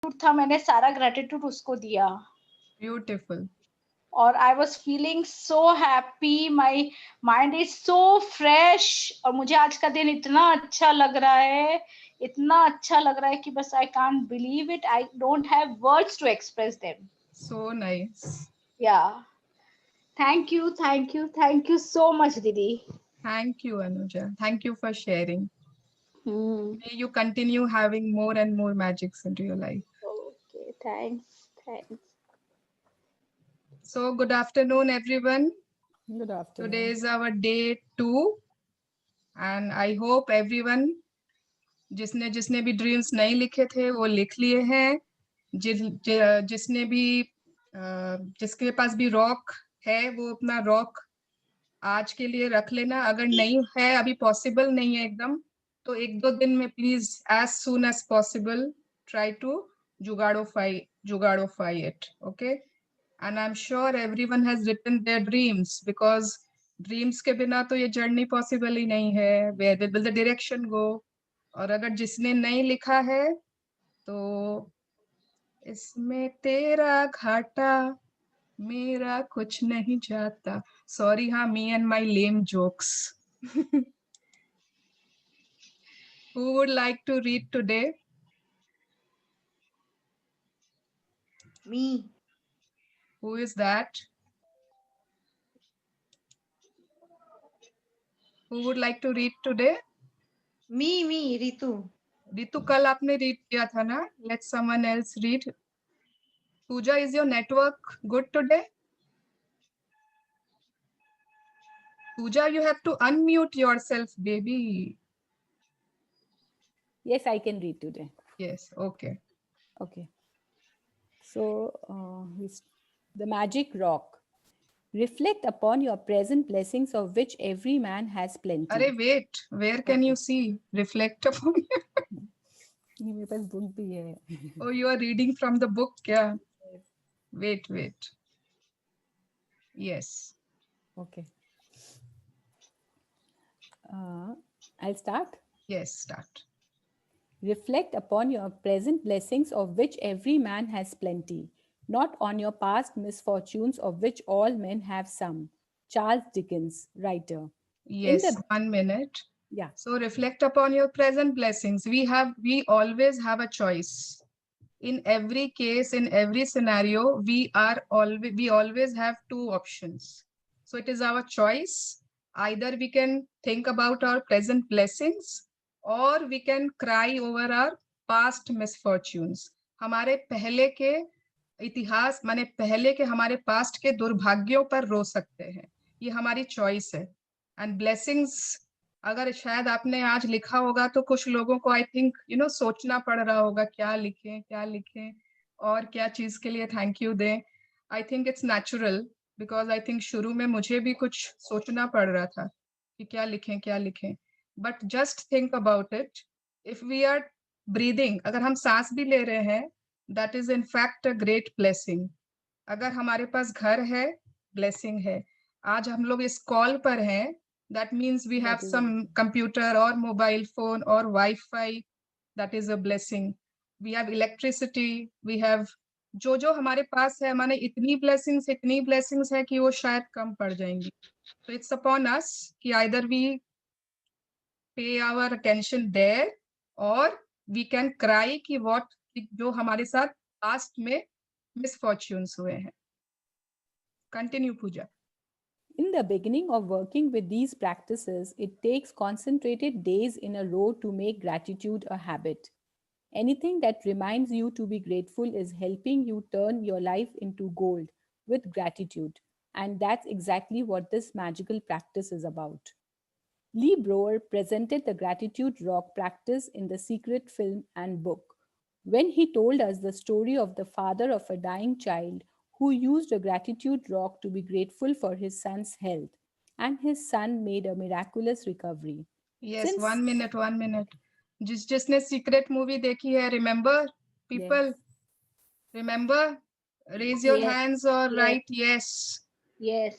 था, मैंने सारा ग्रेटिट्यूड उसको दिया। Beautiful. और I was feeling so happy, my mind is so fresh, और मुझे आज का दिन इतना अच्छा लग रहा है, इतना अच्छा लग रहा है कि बस I can't believe it, I don't have words to express them. So nice. Yeah thank you, thank you, thank you so much didi. Thank you, Anuja. Thank you for sharing. Hmm. May you continue having more and more magics into your life. Okay, thanks, thanks. So, good afternoon, everyone. Good afternoon. Today is our day 2, and I hope everyone जिसने जिसने भी dreams नहीं लिखे थे वो लिख लिए हैं, जिसने भी जिसके पास भी रॉक है वो अपना रॉक आज के लिए रख लेना। अगर नहीं है, अभी पॉसिबल नहीं है एकदम, तो 1-2 दिन में please as soon as possible try to जुगाड़ोफाई it, okay. And I am sure everyone has written their dreams, because dreams के बिना तो ये जर्नी पॉसिबल ही नहीं है। Where will the direction go? और अगर जिसने नहीं लिखा है तो इसमें तेरा घाटा मेरा कुछ नहीं जाता। सॉरी, हाँ, me and my lame jokes. Who would like to read today? Me. Who is that? Who would like to read today? Me, Ritu. Ritu, कल आपने रीड किया था ना? Let someone else read. Pooja, is your network good today? Pooja, you have to unmute yourself, baby. Yes, I can read today. Yes, okay. Okay. So, the magic rock. Reflect upon your present blessings, of which every man has plenty. अरे wait, where can you see? Reflect upon. ये मेरे पास book भी है. Oh, you are reading from the book, क्या? Wait. Yes. Okay. I'll start. Yes, start. Reflect upon your present blessings, of which every man has plenty, not on your past misfortunes, of which all men have some. Charles Dickens, writer. In Yes, the 1 minute. yeah, So reflect upon your present blessings. We always have a choice. In every case, in every scenario, we always have two options. So it is our choice. Either we can think about our present blessings, or we can cry over our past misfortunes. हमारे पहले के इतिहास माने पहले के हमारे past के दुर्भाग्यों पर रो सकते हैं। ये हमारी चॉइस है। एंड ब्लेसिंग्स, अगर शायद आपने आज लिखा होगा तो कुछ लोगों को आई थिंक सोचना पड़ रहा होगा क्या लिखें और क्या चीज के लिए थैंक यू दें। I think it's natural, because I think शुरू में मुझे भी कुछ सोचना पड़ रहा था कि क्या लिखें। But just think about it. If we are breathing, अगर हम सांस भी ले रहे हैं, that is in fact a great blessing. अगर हमारे पास घर है, ब्लेसिंग है। आज हम लोग इस कॉल पर हैं, that means we have some computer or mobile phone or Wi-Fi. That is a blessing. We have electricity. We have जो हमारे पास है, माने इतनी blessings है कि वो शायद कम पड़ जाएंगी। So it's upon us कि either we pay our attention there, or we can cry कि what जो हमारे साथ past में misfortunes हुए हैं। Continue, Pooja. in the beginning of working with these practices, it takes concentrated days in a row to make gratitude a habit. Anything that reminds you to be grateful is helping you turn your life into gold with gratitude. And that's exactly what this magical practice is about. Lee Brower presented the gratitude rock practice in the secret film and book. When he told us the story of the father of a dying child who used a gratitude rock to be grateful for his son's health, and his son made a miraculous recovery. Yes, Since 1 minute. जिसने secret movie देखी है, remember yes, people, remember, raise your Yes, hands और yes, right yes. yes.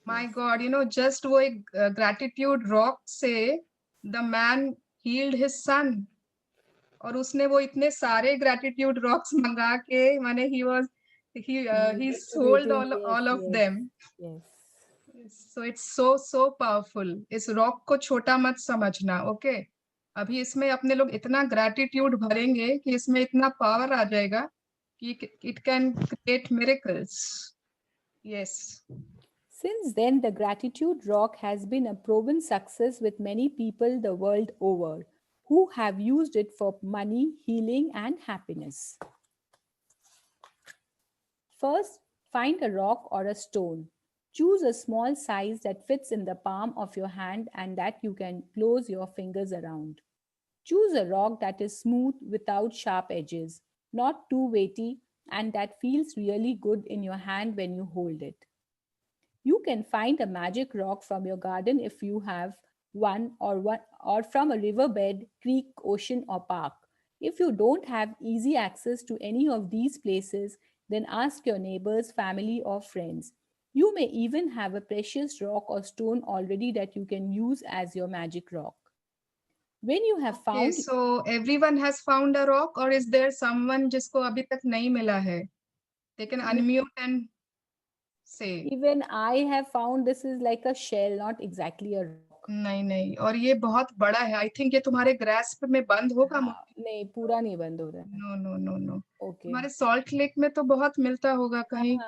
My yes, God, just वो एक gratitude rock से the man healed his son. और उसने वो इतने सारे ग्रेटिट्यूड रॉक्स मंगा के, माने he sold all of them. Yes. So it's so powerful. इस रॉक को छोटा मत समझना, ओके? अभी इसमें अपने लोग इतना ग्रेटिट्यूड भरेंगे कि इसमें इतना पावर आ जाएगा कि it can create miracles. Yes. Since then, the gratitude rock has been a proven success with many people the world over who have used it for money, healing, and happiness. First, find a rock or a stone. Choose a small size that fits in the palm of your hand and that you can close your fingers around. Choose a rock that is smooth without sharp edges, not too weighty, and that feels really good in your hand when you hold it. You can find a magic rock from your garden if you have one, or from a riverbed, creek, ocean, or park. If you don't have easy access to any of these places, then ask your neighbors, family, or friends. You may even have a precious rock or stone already that you can use as your magic rock. When you have Okay, found, so everyone has found a rock, or is there someone जिसको अभी तक नहीं मिला है? They can unmute and say. even I have found, this is like a shell, not exactly a rock. नहीं नहीं, और ये बहुत बड़ा है. आई थिंक ये तुम्हारे ग्रास्प में बंद होगा. नहीं, पूरा नहीं बंद हो रहा है. No no no no. Okay. हमारे सॉल्ट लेक में तो बहुत मिलता होगा कहीं.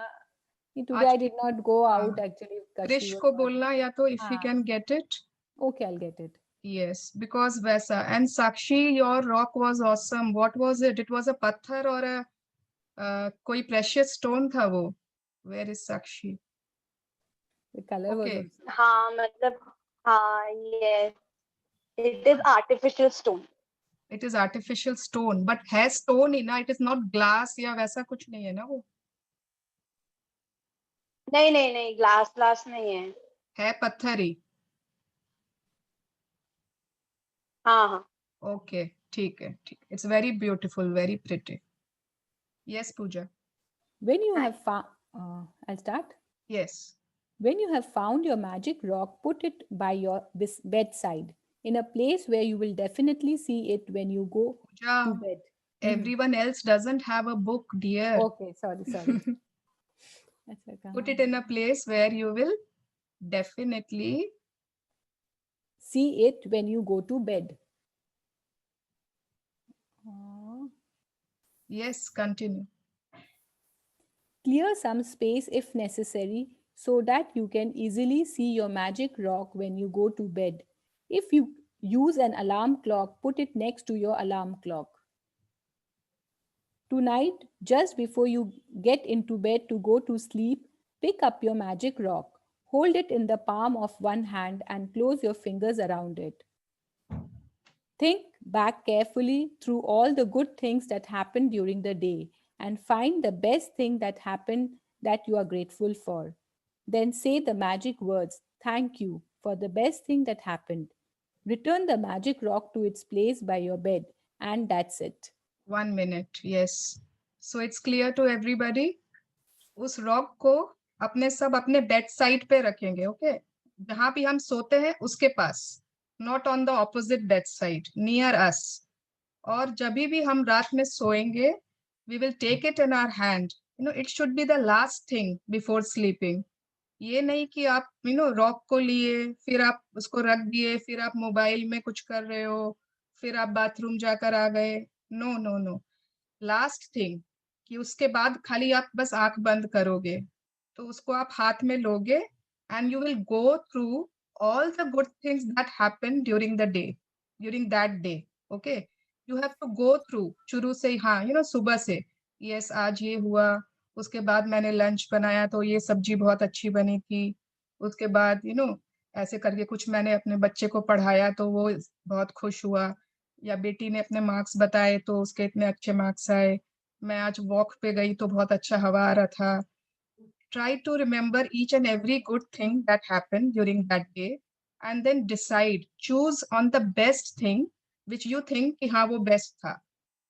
Today I did not go out actually. Krrish को बोलना या तो if you can get it. Okay, I'll get it. Yes, because वैसा. And Sakshi, your rock was awesome. What was it? It was a पत्थर और a कोई precious stone था वो. Where is Sakshi? The color was Okay. also. हाँ मतलब हाँ yes, it is artificial stone. It is artificial stone, but है stone ही ना. It is not glass या वैसा कुछ नहीं है ना वो. नहीं नहीं नहीं, ग्लास नहीं है. है पत्थर ही. हाँ हाँ. Okay, ठीक है, ठीक. It's very beautiful, very pretty. Yes, Pooja. When you have found, I'll start. Yes. When you have found your magic rock, put it by your bedside in a place where you will definitely see it when you go Pooja, to bed. everyone else doesn't have a book, dear. Okay, sorry. Put it in a place where you will definitely see it when you go to bed. Yes, continue. Clear some space if necessary so that you can easily see your magic rock when you go to bed. If you use an alarm clock, put it next to your alarm clock. Tonight, just before you get into bed to go to sleep, pick up your magic rock. Hold it in the palm of one hand and close your fingers around it. Think back carefully through all the good things that happened during the day and find the best thing that happened that you are grateful for. Then say the magic words, "Thank you," for the best thing that happened. Return the magic rock to its place by your bed, and that's it. 1 minute. Yes. So it's clear to everybody. उस rock को अपने bed side पे रखेंगे. Okay, जहां भी हम सोते हैं उसके पास. Not on the opposite bed side, near us. और जब भी हम रात में सोएंगे, we will take it in our hand. It should be the last thing before sleeping. ये नहीं कि आप रॉक को लिए, फिर आप उसको रख दिए, फिर आप मोबाइल में कुछ कर रहे हो, फिर आप बाथरूम जाकर आ गए. No no no. Last thing कि उसके बाद खाली आप बस आंख बंद करोगे, तो उसको आप हाथ में लोगे and you will go through all the good things that happen during the day, during that day. Okay, you have to go through शुरू से. हाँ, सुबह से yes आज ये हुआ, उसके बाद मैंने लंच बनाया तो ये सब्जी बहुत अच्छी बनी थी, उसके बाद ऐसे करके कुछ मैंने अपने बच्चे को पढ़ाया तो वो बहुत खुश हुआ, या बेटी ने अपने मार्क्स बताए तो उसके इतने अच्छे मार्क्स आए, मैं आज वॉक पे गई तो बहुत अच्छा हवा आ रहा था. Try to remember each and every good thing that happened during that day and then decide, choose on the best thing which you think कि हाँ वो best था,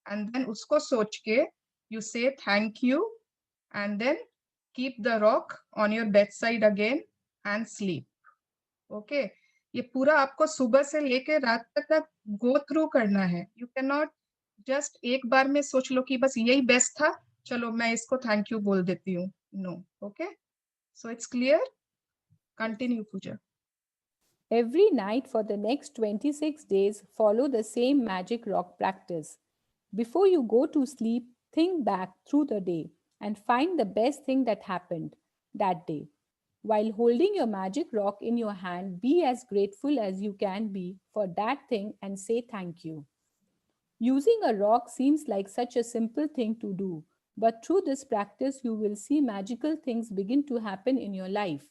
and then उसको सोच के you say thank you and then keep the rock on your bedside again and sleep. Okay, ये पूरा आपको सुबह से लेके रात तक गो थ्रू करना है. You cannot जस्ट एक बार में सोच लो कि बस यही बेस्ट था, चलो मैं इसको थैंक यू बोल देती हूँ. No. Okay, so it's clear. Continue Puja. Every night for the next 26 days, follow the same magic rock practice. Before you go to sleep, think back through the day and find the best thing that happened that day. While holding your magic rock in your hand, be as grateful as you can be for that thing and say thank you. Using a rock seems like such a simple thing to do, but through this practice, you will see magical things begin to happen in your life.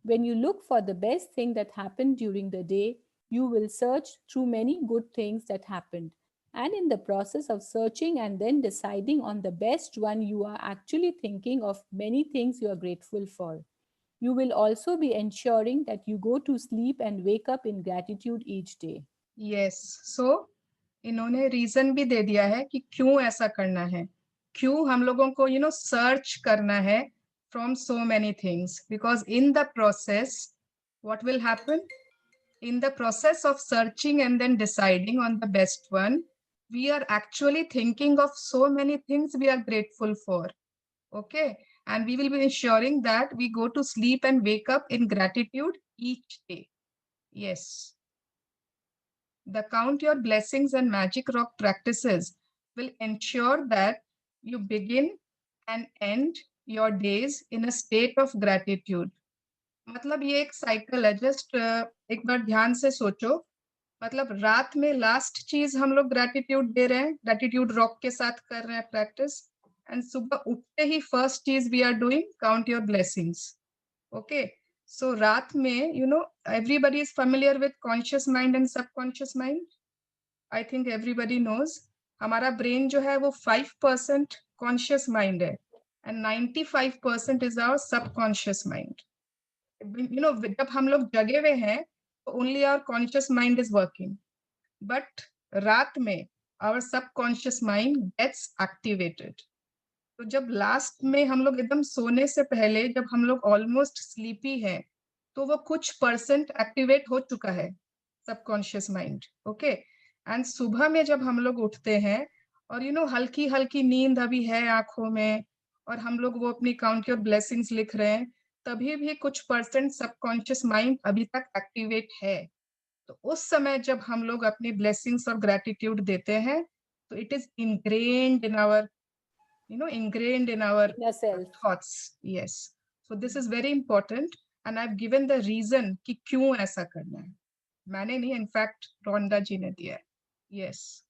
When you look for the best thing that happened during the day, you will search through many good things that happened. And in the process of searching and then deciding on the best one, you are actually thinking of many things you are grateful for. You will also be ensuring that you go to sleep and wake up in gratitude each day. Yes. So इन्होंने reason भी दे दिया है कि क्यों ऐसा करना है, क्यों हम लोगों को सर्च करना है from so many things. Because in the process what will happen in the process of searching and then deciding on the best one, we are actually thinking of so many things we are grateful for. Okay, and we will be ensuring that we go to sleep and wake up in gratitude each day. Yes. The count your blessings and magic rock practices will ensure that you begin and end your days in a state of gratitude. मतलब ये एक cycle है. Just एक बार ध्यान से सोचो, मतलब रात में लास्ट चीज हम लोग ग्रेटिट्यूड दे रहे हैं, ग्रेटिट्यूड रॉक के साथ कर रहे हैं प्रैक्टिस, एंड सुबह उठते ही फर्स्ट चीज we are doing count your blessings. Okay, so रात में everybody is familiar with conscious mind and subconscious mind. I think everybody knows. हमारा ब्रेन जो है वो 5% कॉन्शियस माइंड है and 95% is our subconscious mind. जब हम लोग जगे हुए हैं तो only our conscious mind is working, but रात में our subconscious mind gets activated. तो जब लास्ट में हम लोग एकदम सोने से पहले जब हम लोग ऑलमोस्ट स्लीपी है, तो वो कुछ परसेंट एक्टिवेट हो चुका है सबकॉन्शियस माइंड. ओके, एंड सुबह में जब हम लोग उठते हैं और हल्की हल्की नींद अभी है आंखों में, और हम लोग वो अपनी काउंट योर ब्लेसिंग्स लिख रहे हैं, तभी भी कुछ परसेंट सबकॉन्शियस माइंड अभी तक एक्टिवेट है. तो उस समय जब हम लोग अपनी ब्लेसिंग्स और ग्रेटिट्यूड देते हैं, तो it is ingrained in our Inner self. thoughts. Yes. So this is very important, and I've given the reason कि क्यों ऐसा करना है. मैंने नहीं, in fact Rhonda जी ने दिया है. Yes.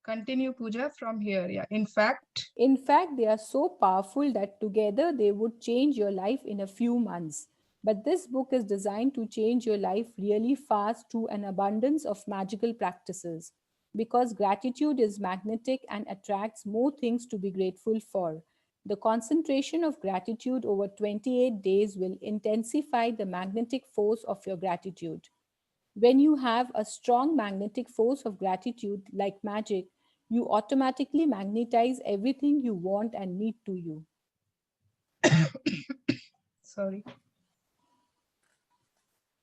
Continue Pooja from here. Yeah. In fact, They are so powerful that together they would change your life in a few months. But this book is designed to change your life really fast through an abundance of magical practices. Because gratitude is magnetic and attracts more things to be grateful for. The concentration of gratitude over 28 days will intensify the magnetic force of your gratitude. When you have a strong magnetic force of gratitude, like magic, you automatically magnetize everything you want and need to you. sorry.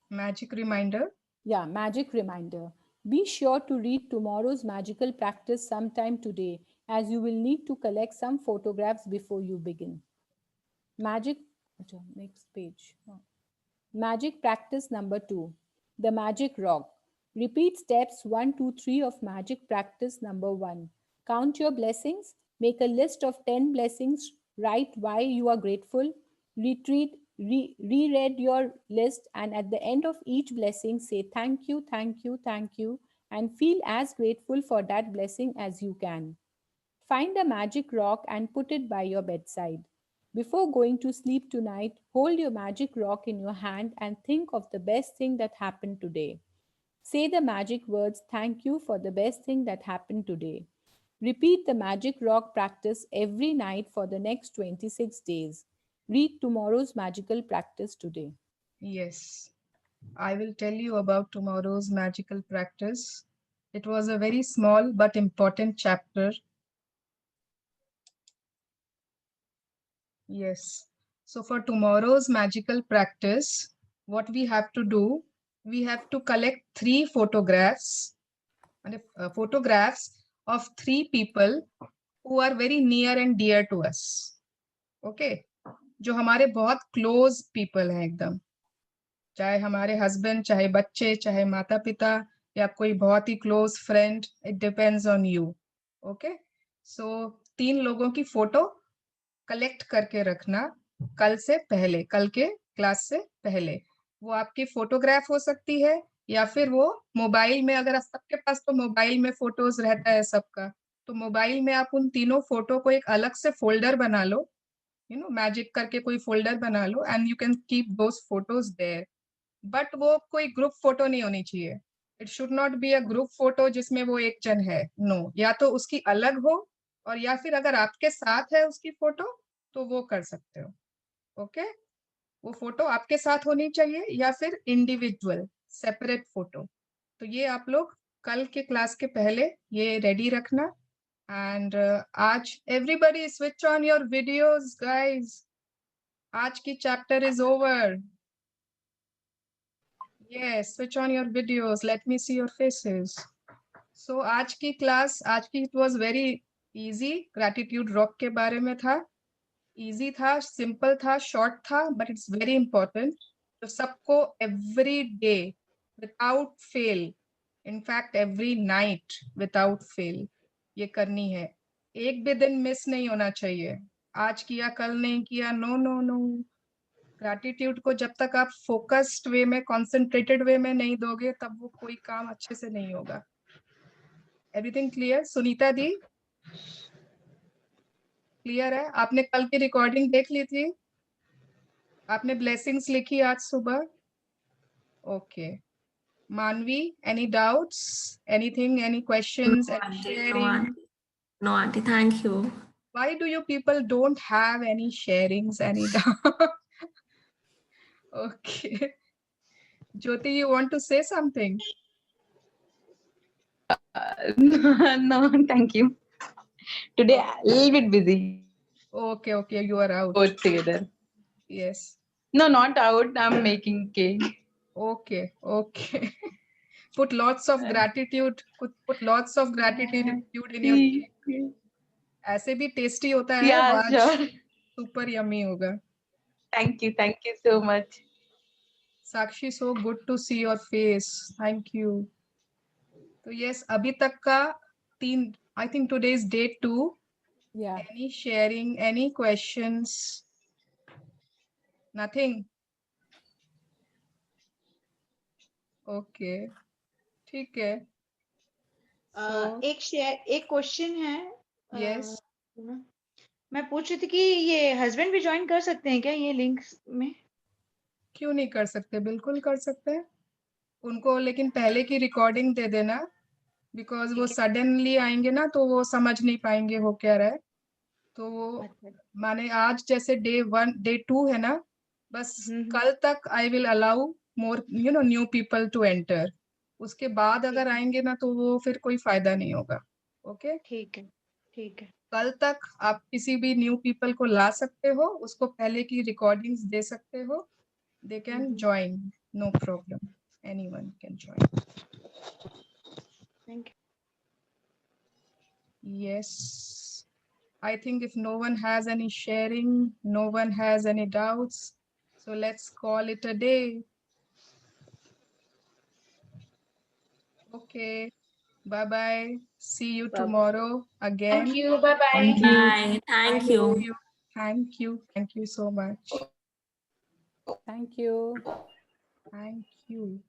Magic reminder. Yeah, magic reminder. Be sure to read tomorrow's magical practice sometime today, as you will need to collect some photographs before you begin. Magic, next page. Magic practice number 2, the magic rock. Repeat steps 1, 2, 3 of magic practice number 1. Count your blessings. Make a list of 10 blessings. Write why you are grateful. Reread your list, and at the end of each blessing, say thank you, thank you, thank you, and feel as grateful for that blessing as you can. Find a magic rock and put it by your bedside. Before going to sleep tonight, hold your magic rock in your hand and think of the best thing that happened today. Say the magic words, thank you for the best thing that happened today. Repeat the magic rock practice every night for the next 26 days. Read tomorrow's magical practice today. Yes. I will tell you about tomorrow's magical practice. It was a very small but important chapter. Yes. So for tomorrow's magical practice, what we have to do, we have to collect 3 photographs. Photographs of 3 people who are very near and dear to us. Okay, जो हमारे बहुत close people हैं एकदम, चाहे हमारे husband, चाहे बच्चे, चाहे माता पिता, या कोई बहुत ही close friend, it depends on you. Okay, so 3 लोगों की फोटो कलेक्ट करके रखना कल से पहले, कल के क्लास से पहले. वो आपकी फोटोग्राफ हो सकती है या फिर वो मोबाइल में, अगर सबके पास तो मोबाइल में फोटोज रहता है सबका, तो मोबाइल में आप उन तीनों फोटो को एक अलग से फोल्डर बना लो, यू नो, मैजिक करके कोई फोल्डर बना लो, and you can keep those photos there. But वो कोई ग्रुप फोटो नहीं होनी चाहिए. It should not be a group photo जिसमें वो एक जन है. नो, या तो उसकी अलग हो, और या फिर अगर आपके साथ है उसकी फोटो तो वो कर सकते हो. ओके, वो फोटो आपके साथ होनी चाहिए या फिर इंडिविजुअल सेपरेट फोटो. तो ये आप लोग कल के क्लास के पहले ये रेडी रखना. एंड आज everybody switch on your videos guys. आज की chapter is over. Yes, switch on your videos. Let me see your faces. So आज की क्लास, आज की it was very easy. Gratitude rock के बारे में था. Easy था, simple था, short था, but it's very important. तो सबको every day without fail, in fact every night without fail ये करनी है. एक भी दिन मिस नहीं होना चाहिए. आज किया कल नहीं किया, नो नो नो. ग्रैटिट्यूड को जब तक आप फोकस्ड वे में, कॉन्सेंट्रेटेड वे में नहीं दोगे, तब वो कोई काम अच्छे से नहीं होगा. Everything clear? Sunita di clear है? आपने कल की रिकॉर्डिंग देख ली थी? आपने ब्लेसिंग्स लिखी आज सुबह? ओके. मानवी, any doubts, anything, any questions, No, any auntie. No, sharing? auntie. No, auntie. Thank you. Why do you people don't have any sharings, any doubt? Okay. Jyoti, you want to say something? No, thank you. Today a little bit busy. Okay, okay, you are out. Both together. Yes. No, not out. I'm making cake. Okay, okay. Put lots of gratitude. Put lots of gratitude in your cake. ऐसे भी tasty होता है. Yeah, आज sure. Super yummy होगा. Thank you so much. Sakshi, so good to see your face. Thank you. तो yes, अभी तक का 3, I think today is day 2. Yeah. Any sharing, any questions? Nothing. Okay, ठीक है. So, एक question है. yes. मैं पूछ रही थी कि ये हस्बैंड भी ज्वाइन कर सकते हैं क्या ये लिंक में? क्यों नहीं कर सकते? बिल्कुल कर सकते हैं. उनको लेकिन पहले की रिकॉर्डिंग दे देना, बिकॉज वो सडनली आएंगे ना तो वो समझ नहीं पाएंगे हो क्या रहा है. तो वो माने आज जैसे डे 1 डे 2 है ना, बस कल तक I will allow more new people to enter. उसके बाद अगर आएंगे ना तो वो फिर कोई फायदा नहीं होगा. ओके, ठीक है. कल तक आप किसी भी न्यू पीपल को ला सकते हो, उसको पहले की रिकॉर्डिंग्स दे सकते हो. They can join, no problem. Anyone can join. Thank you. Yes, I think if no one has any sharing, no one has any doubts, so let's call it a day. Okay, bye bye. See you tomorrow again. Thank you. Bye bye. Bye. Thank you. Thank you. Thank you so much. Thank you. Thank you.